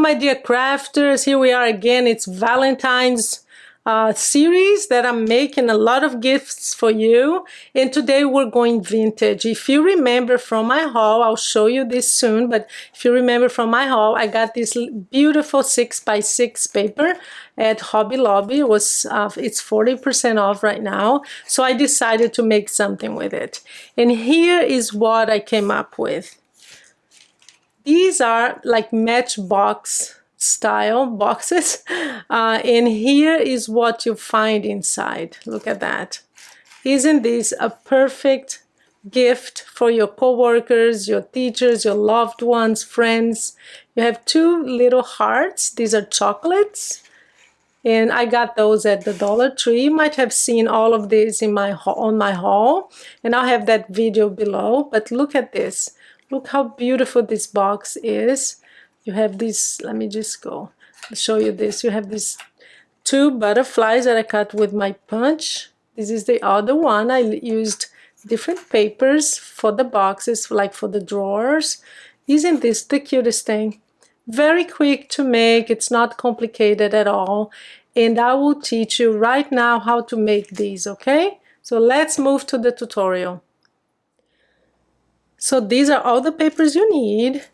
my dear crafters, here we are again. It's Valentine's series that I'm making a lot of gifts for you, and today we're going vintage. If you remember from my haul, I'll show you this soon, but if you remember from my haul, I got this beautiful 6x6 paper at Hobby Lobby. It was it's 40% off right now, so I decided to make something with it. And here is what I came up with. These are like matchbox style boxes, and here is what you find inside. Look at that. Isn't this a perfect gift for your co-workers, your teachers, your loved ones, friends? You have two little hearts. These are chocolates, and I got those at the Dollar Tree. You might have seen all of these in on my haul, and I'll have that video below. But look at this. Look how beautiful this box is. You have these, let me just go show you this. You have these two butterflies that I cut with my punch. This is the other one. I used different papers for the boxes, like for the drawers. Isn't this the cutest thing? Very quick to make. It's not complicated at all. And I will teach you right now how to make these, okay? So let's move to the tutorial. So these are all the papers you need.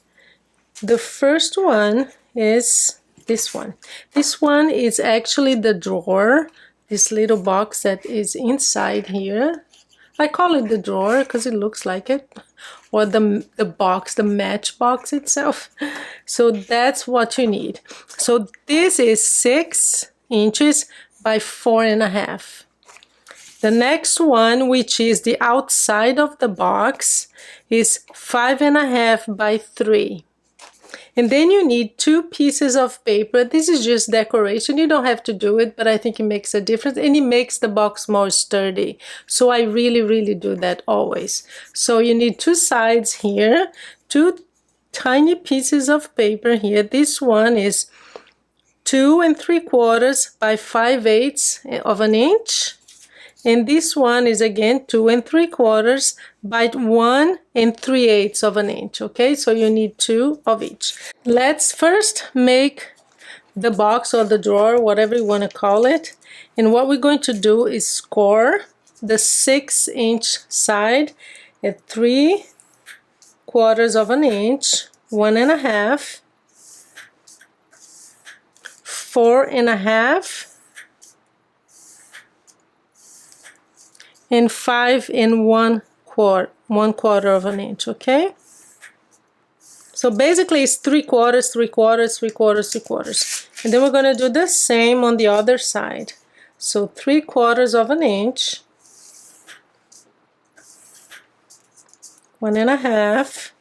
The first one is this one. This one is actually the drawer, this little box that is inside here. I call it the drawer because it looks like it, or the box, the matchbox itself. So that's what you need. So this is 6 inches by 4.5. The next one, which is the outside of the box, is 5.5 by 3. And then you need 2 pieces of paper. This is just decoration. You don't have to do it, but I think it makes a difference, and it makes the box more sturdy. So I really do that always. So you need 2 sides here, 2 tiny pieces of paper here. This one is 2 3/4 by 5/8 of an inch. And this one is again 2 3/4 by 1 3/8 of an inch. Okay, so you need 2 of each. Let's first make the box or the drawer, whatever you want to call it. And what we're going to do is score the 6-inch side at 3/4 of an inch, 1.5, 4.5, and 5 1/4 of an inch, okay? So basically it's 3/4, 3/4, 3/4, 3/4. And then we're gonna do the same on the other side. So 3/4 of an inch, 1.5,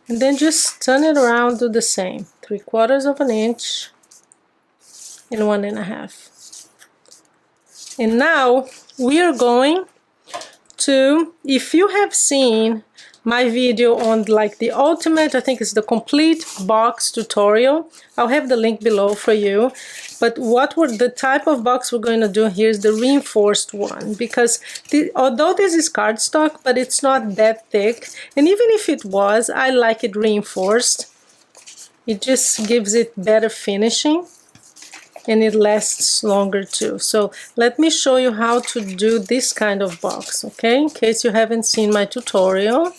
and then just turn it around, do the same. 3/4 of an inch and 1.5. And now we are going to, if you have seen my video on like the ultimate, I think it's the complete box tutorial, I'll have the link below for you. But what were the type of box we're going to do here is the reinforced one, because although this is cardstock, but it's not that thick, and even if it was, I like it reinforced. It just gives it better finishing, and it lasts longer too. So let me show you how to do this kind of box, okay, in case you haven't seen my tutorial.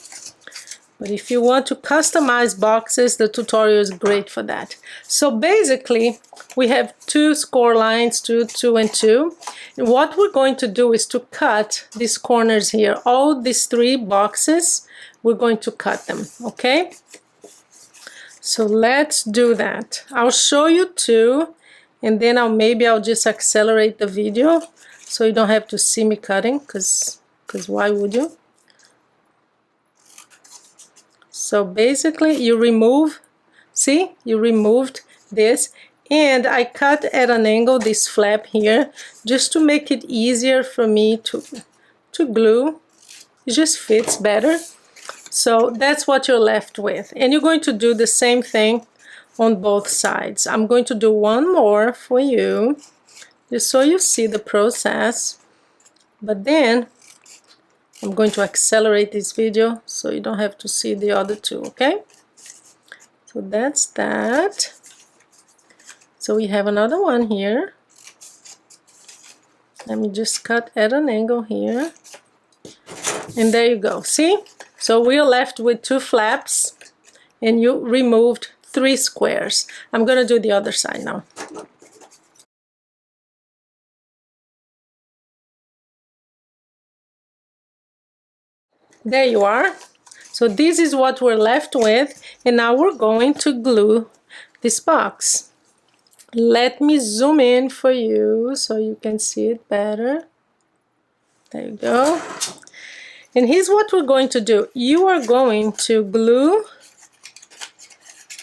But if you want to customize boxes, the tutorial is great for that. So basically we have 2 score lines, 2, 2, and 2. And what we're going to do is to cut these corners here. All these 3 boxes, we're going to cut them, okay? So let's do that. I'll show you 2, and then maybe I'll just accelerate the video so you don't have to see me cutting, because why would you? So basically you remove, see, you removed this, and I cut at an angle this flap here just to make it easier for me to glue. It just fits better. So that's what you're left with, and you're going to do the same thing on both sides. I'm going to do one more for you just so you see the process, but then I'm going to accelerate this video so you don't have to see the other 2, okay? So So that's that. So we have another one here. Let me just cut at an angle here. And there you go. See? So we're left with 2 flaps and you removed 3 squares. I'm going to do the other side now. There you are. So this is what we're left with, and now we're going to glue this box. Let me zoom in for you so you can see it better. There you go. And here's what we're going to do. You are going to glue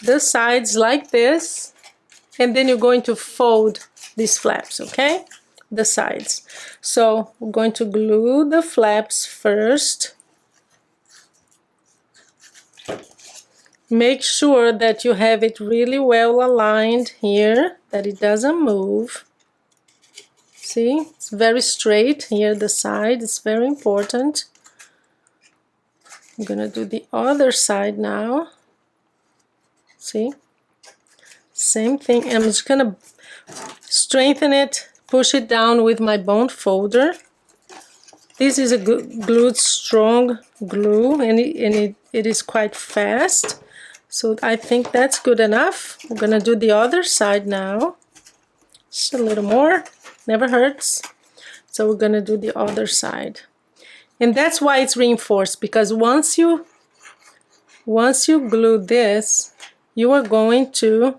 the sides like this, and then you're going to fold these flaps, okay? The sides. So we're going to glue the flaps first. Make sure that you have it really well aligned here, that it doesn't move. See, it's very straight here, the side, it's very important. I'm gonna do the other side now. See, same thing. I'm just gonna strengthen it, push it down with my bone folder. This is a glued strong glue, and it is quite fast. So I think that's good enough. I'm gonna do the other side now. Just a little more, never hurts. So we're gonna do the other side. And that's why it's reinforced, because once you glue this, you are going to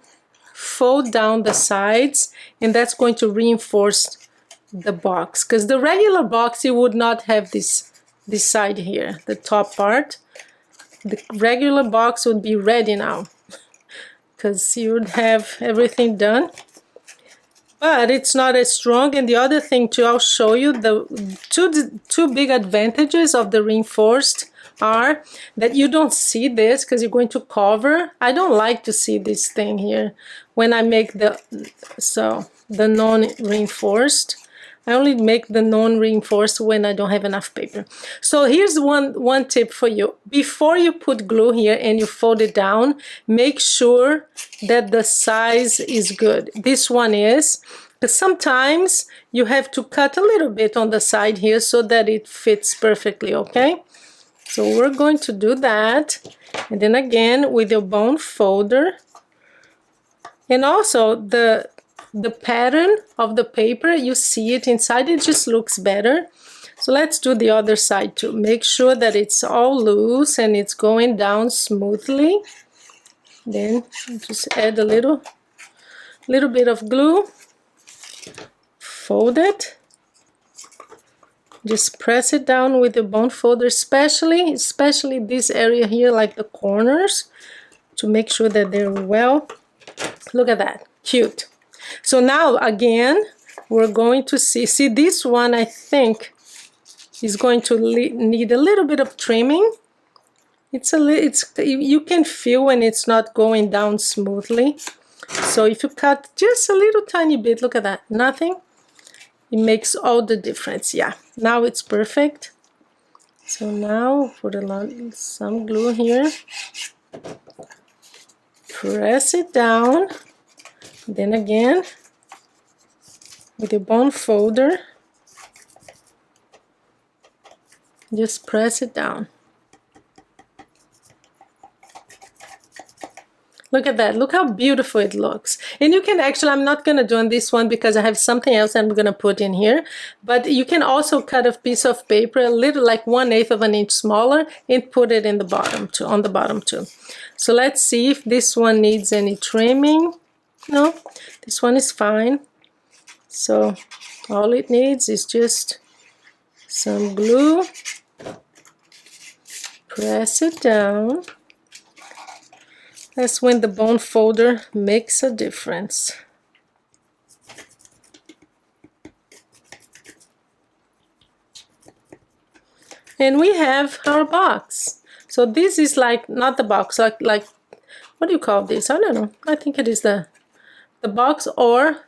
fold down the sides, and that's going to reinforce the box. Because the regular box, you would not have this side here, the top part. The regular box would be ready now because you would have everything done, but it's not as strong. And the other thing too, I'll show you, the two big advantages of the reinforced are that you don't see this because you're going to cover. I don't like to see this thing here when I make the non-reinforced. I only make the non-reinforced when I don't have enough paper. So here's one tip for you. Before you put glue here and you fold it down, make sure that the size is good. This one is, because sometimes you have to cut a little bit on the side here so that it fits perfectly, okay? So we're going to do that. And then again, with your bone folder. And also the pattern of the paper, you see it inside, it just looks better. So let's do the other side too. Make sure that it's all loose and it's going down smoothly. Then just add a little bit of glue, fold it, just press it down with the bone folder, especially this area here, like the corners, to make sure that they're well. Look at that, cute. So now again, we're going to see this one, I think is going to need a little bit of trimming. You can feel when it's not going down smoothly. So if you cut just a little tiny bit, look at that, nothing, it makes all the difference. Yeah, now it's perfect. So now put some glue here, press it down. Then again, with your bone folder, just press it down. Look at that, look how beautiful it looks. And you can actually, I'm not gonna do on this one because I have something else I'm gonna put in here, but you can also cut a piece of paper a little, like 1/8 of an inch smaller, and put it in the bottom too, on the bottom too. So let's see if this one needs any trimming. No, this one is fine. So all it needs is just some glue. Press it down. That's when the bone folder makes a difference. And we have our box. So this is like, not the box, like what do you call this? I don't know. I think it is the box, or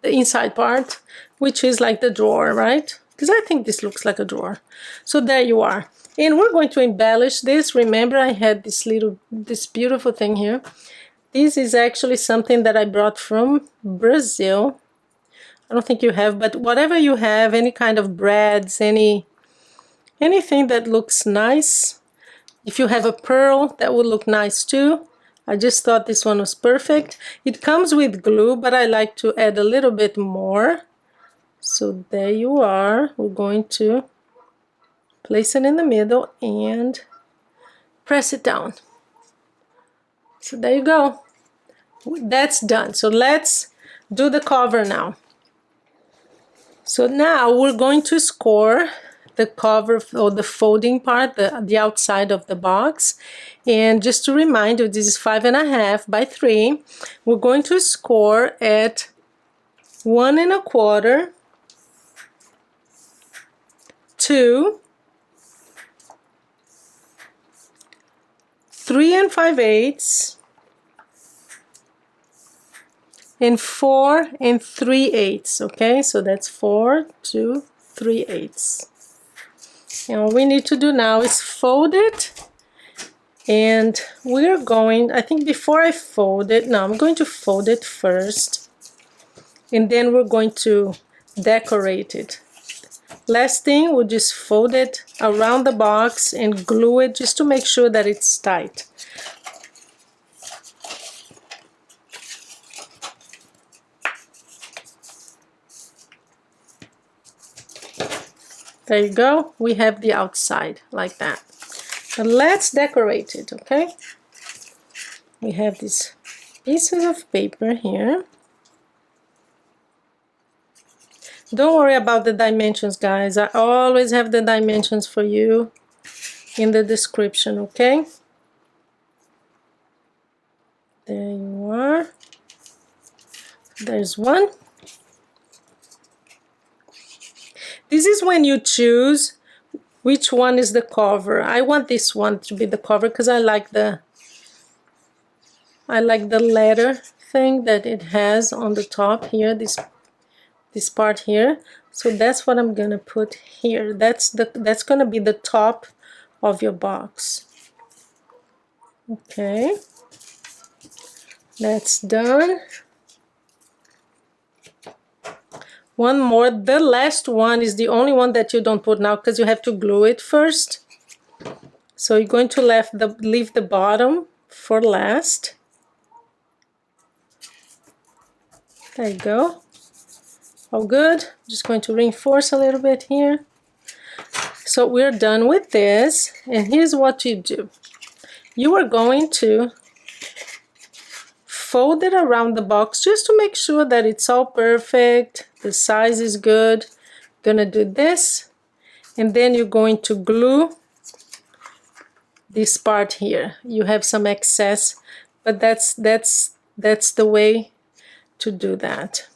the inside part, which is like the drawer, right? because I think this looks like a drawer. So there you are. And we're going to embellish this. Remember, I had this beautiful thing here. This is actually something that I brought from Brazil. I don't think you have, but whatever you have, any kind of breads, anything that looks nice. If you have a pearl, that would look nice too. I just thought this one was perfect. It comes with glue, but I like to add a little bit more. So there you are. We're going to place it in the middle and press it down. So there you go. That's done. So let's do the cover now. So now we're going to score the cover or the folding part, the outside of the box. And just to remind you, this is 5.5 by 3. We're going to score at 1 1/4, 2, 3 5/8, and 4 3/8. Okay, so that's 4, 2, 3/8. And all we need to do now is fold it. And we're going, I think before I fold it, no, I'm going to fold it first. And then we're going to decorate it. Last thing, we'll just fold it around the box and glue it just to make sure that it's tight. There you go. We have the outside like that. But let's decorate it, okay? We have these pieces of paper here. Don't worry about the dimensions, guys. I always have the dimensions for you in the description, okay? There you are. There's one. This is when you choose which one is the cover. I want this one to be the cover because I like the letter thing that it has on the top here, this part here. So that's what I'm gonna put here. That's gonna be the top of your box. Okay, that's done. One more. The last one is the only one that you don't put now because you have to glue it first. So you're going to leave the bottom for last. There you go. All good. Just going to reinforce a little bit here. So we're done with this. And here's what you do. You are going to fold it around the box just to make sure that it's all perfect. The size is good. Gonna do this, and then you're going to glue this part here. You have some excess, but that's the way to do that.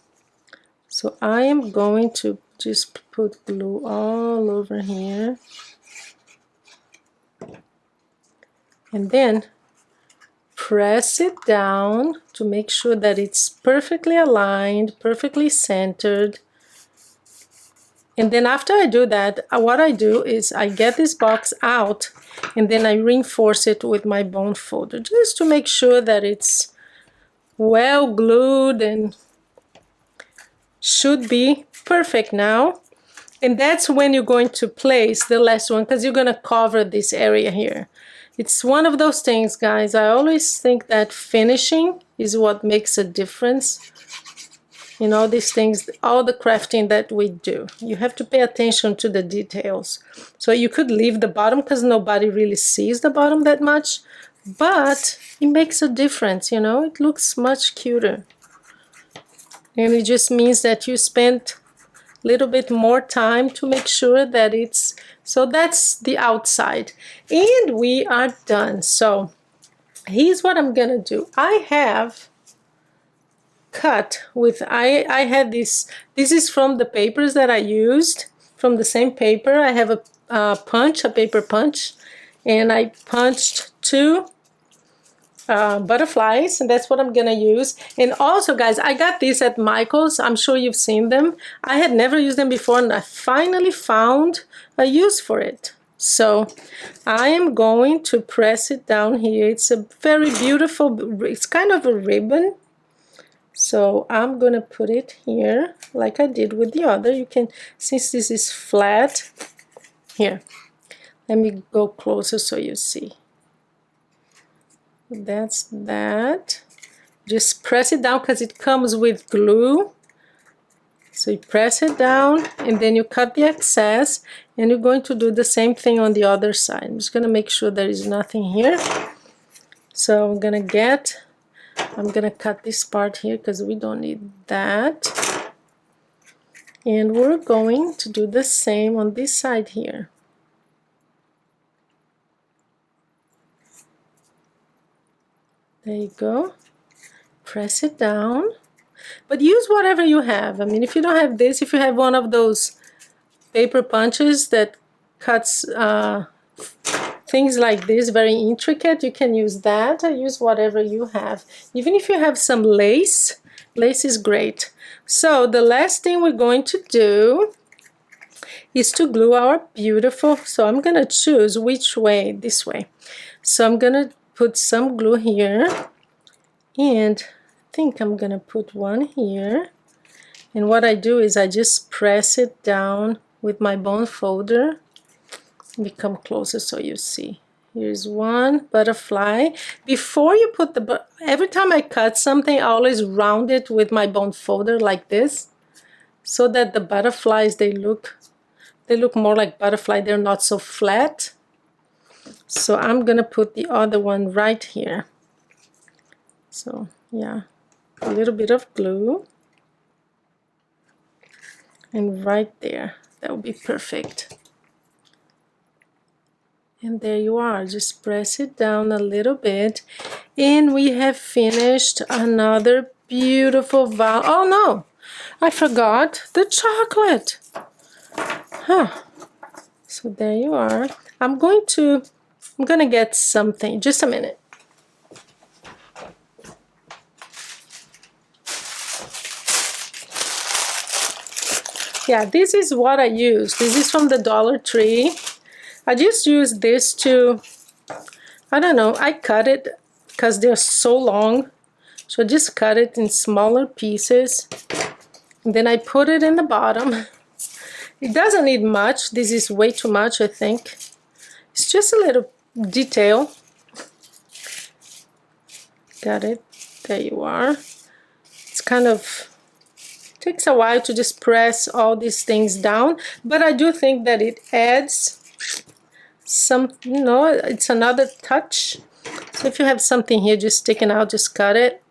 So I am going to just put glue all over here, and then press it down to make sure that it's perfectly aligned, perfectly centered. And then after I do that, what I do is I get this box out and then I reinforce it with my bone folder just to make sure that it's well glued and should be perfect now. And that's when you're going to place the last one because you're going to cover this area here. It's one of those things, guys. I always think that finishing is what makes a difference. You know, these things, all the crafting that we do, you have to pay attention to the details. So you could leave the bottom because nobody really sees the bottom that much, but it makes a difference, you know. It looks much cuter. And it just means that you spent a little bit more time to make sure that it's... So that's the outside. And we are done. So here's what I'm gonna do. I have cut with, I had this is from the papers that I used, from the same paper. I have a paper punch, and I punched two butterflies, and that's what I'm gonna use. And also, guys, I got these at Michael's. I'm sure you've seen them. I had never used them before, and I finally found a use for it. So I am going to press it down here. It's a very beautiful, it's kind of a ribbon. So I'm gonna put it here like I did with the other. You can, since this is flat, here, let me go closer so you see. That's that. Just press it down because it comes with glue. So you press it down and then you cut the excess, and you're going to do the same thing on the other side. I'm just going to make sure there is nothing here. So I'm going to cut this part here because we don't need that. And we're going to do the same on this side here. There you go. Press it down. But use whatever you have. I mean, if you don't have this, if you have one of those paper punches that cuts things like this, very intricate, you can use that, or use whatever you have. Even if you have some lace, lace is great. So the last thing we're going to do is to glue our beautiful, so I'm gonna choose which way, this way. So I'm gonna put some glue here, and I think I'm gonna put one here. And what I do is I just press it down with my bone folder. Let me come closer so you see. Here's one butterfly. Before you put the, every time I cut something, I always round it with my bone folder like this, so that the butterflies, they look more like butterfly. They're not so flat. So I'm gonna put the other one right here. So yeah, a little bit of glue, and right there, that would be perfect. And there you are. Just press it down a little bit, and we have finished another beautiful oh no, I forgot the chocolate. So there you are. I'm gonna get something, just a minute. Yeah, this is what I use. This is from the Dollar Tree. I just use this to, I don't know, I cut it because they're so long. So I just cut it in smaller pieces. And then I put it in the bottom. It doesn't need much. This is way too much, I think. It's just a little detail. Got it. There you are. It's kind of, takes a while to just press all these things down, but I do think that it adds some, you know, it's another touch. So if you have something here just sticking out, just cut it.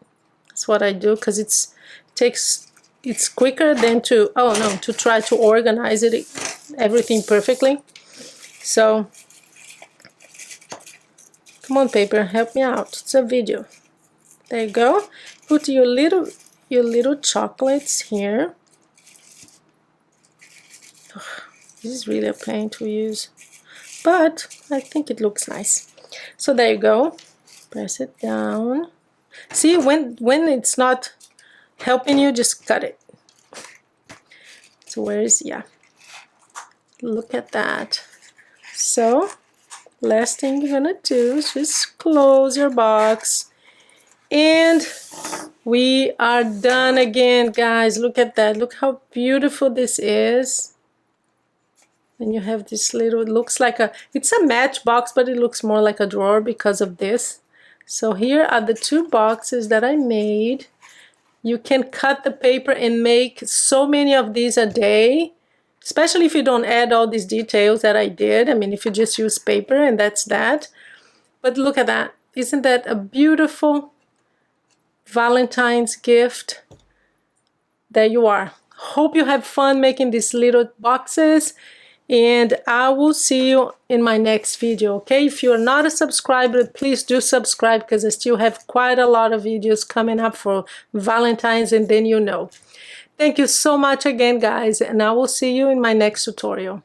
That's what I do, because it's quicker than to, oh no, to try to organize it, everything perfectly. So come on, paper, help me out. It's a video. There you go. Put your little chocolates here. Ugh, this is really a pain to use, but I think it looks nice. So there you go. Press it down. See, when it's not helping you, just cut it. So where is, yeah, look at that. So last thing you're gonna do is just close your box, and we are done again, guys. Look at that. Look how beautiful this is. And you have this little, it looks like a, it's a matchbox, but it looks more like a drawer because of this. So here are the two boxes that I made. You can cut the paper and make so many of these a day, especially if you don't add all these details that I did. I mean, if you just use paper and that's that. But look at that. Isn't that a beautiful Valentine's gift? There you are. Hope you have fun making these little boxes, and I will see you in my next video, okay? If you are not a subscriber, please do subscribe, because I still have quite a lot of videos coming up for Valentine's, and then you know. Thank you so much again, guys, and I will see you in my next tutorial.